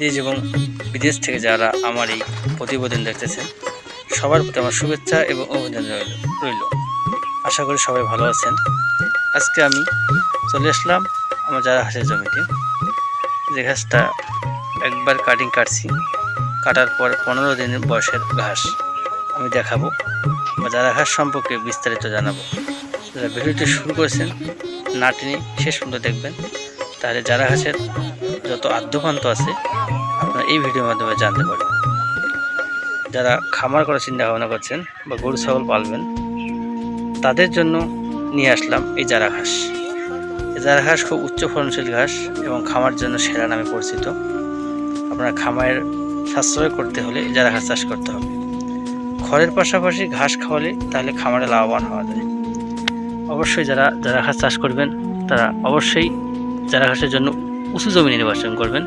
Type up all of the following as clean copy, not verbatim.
দেশ এবং বিদেশ থেকে যারা আমার এই প্রতিবেদন দেখতেছেন সবার প্রতি আমার শুভেচ্ছা এবং অভিনন্দন রইল। আশা করি সবাই ভালো আছেন। আজকে আমি চলে আসলাম আমার যারা হাঁসের জমিতে। যে ঘাসটা একবার কাটছি, কাটার পর 15 দিনের বয়সের ঘাস আমি দেখাবো বা যারা ঘাস সম্পর্কে বিস্তারিত জানাবো। যারা ভিডিওটি শুরু করেছেন না টেনে শেষ পর্যন্ত দেখবেন, তাহলে যারা ঘাসের যত আদ্যপান্ত আছে আপনারা এই ভিডিওর মাধ্যমে জানতে পারবেন। যারা খামার করার চিন্তা ভাবনা করছেন বা গরু ছাগল পালবেন তাদের জন্য নিয়ে আসলাম এই জারা ঘাস। এই জারা ঘাস খুব উচ্চ ফলনশীল ঘাস এবং খামার জন্য সেরা নামে পরিচিত। আপনার খামারের সাশ্রয় করতে হলে এই জারা ঘাস চাষ করতে হবে। খড়ের পাশাপাশি ঘাস খাওয়ালে তাহলে খামারে লাভবান হওয়া যায়। অবশ্যই যারা জারা ঘাস চাষ করবেন তারা অবশ্যই জারা ঘাসের জন্য উঁচু জমি নির্বাচন করবেন।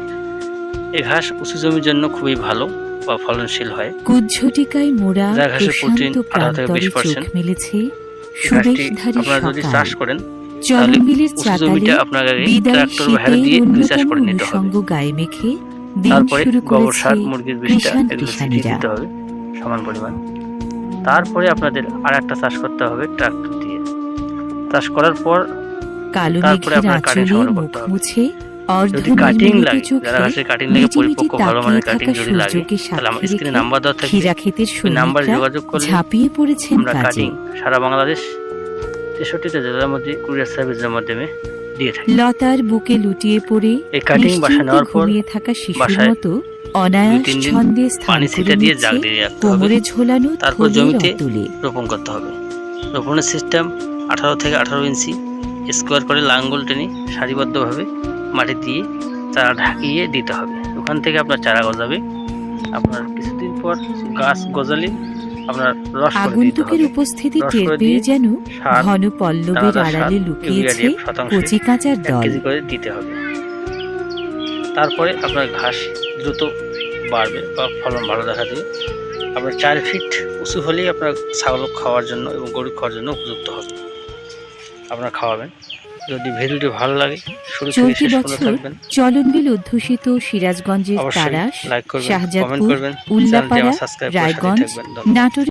এই ঘাস উঁচু জমির জন্য খুবই ভালো বা ফলনশীল হয়। কুজ্ঝটিকায় মোড়া জারা ঘাসের প্রোটিন 18 থেকে 20% মিলেছে। আপনারা যদি চাষ করেন তাহলে উঁচু জমিটা আপনাকে ট্রাক্টর ভাড়া দিয়ে চাষ করে নিতে হবে। গায়ে মেখে তারপরে গোবর সার, মুরগির বিষটা এগুলো ছিটিয়ে দিতে হবে সমান পরিমাণ। তারপরে আপনাদের আর একটা চাষ করতে হবে ট্রাক্টর দিয়ে। চাষ করার পর তারপরে আপনার কাটিং সংগ্রহ করতে হবে। যদি কাটিং লাগে, যারা ঘাসের কাটিং লাগে পরিপক্ক ভালো মানের কাটিং যদি লাগে তাহলে আমার স্ক্রিনে নাম্বার দেওয়া থাকবে, ওই নাম্বারে যোগাযোগ করলে আমরা কাটিং সারা বাংলাদেশ 63টা জেলার মধ্যে কুরিয়ার সার্ভিসের মাধ্যমে দিয়ে থাকি। লতার বুকে লুটিয়ে পড়ে এই কাটিং বাসা নেওয়ার পর থাকা শিশুর মতো অনায়াস ছন্দে পানি ছিটা দিয়ে জাগ দিয়ে রাখতে হবে। ঝোলানো তারপর জমিতে রোপণ করতে হবে। রোপণের সিস্টেম 18 থেকে 18 ইঞ্চি স্কোয়ার করে লাঙ্গল টেনে সারিবদ্ধভাবে মাটি দিয়ে চারা ঢাকিয়ে দিতে হবে। ওখান থেকে আপনার চারা গজাবে। আপনার কিছুদিন পর গাছ গজালে আপনার রস করে দিতে হবে। উপস্থিতি টের পেয়ে যেন ঘন পল্লবের আড়ালে লুকিয়েছে কচি কাঁচার দল। 1 কেজি করে দিতে হবে। তারপরে আপনার ঘাস দ্রুত বাড়বে বা ফলন ভালো দেখা দেবে। আপনার 4 ফিট উঁচু হলেই আপনার ছাগল খাওয়ার জন্য এবং গরু খাওয়ার জন্য উপযুক্ত হবে। আপনারা খাওয়াবেন। যদি ভিডিওটি ভালো লাগে শুরু থেকে শেষ পর্যন্ত থাকবেন। চলনবিল অধ্যুষিত সিরাজগঞ্জের তারাস, লাইক করবেন, কমেন্ট শাহজাদপুর, করবেন, উল্লাপাড়া, সাবস্ক্রাইব করে রায়গঞ্জ, থাকবেন। নাটোর।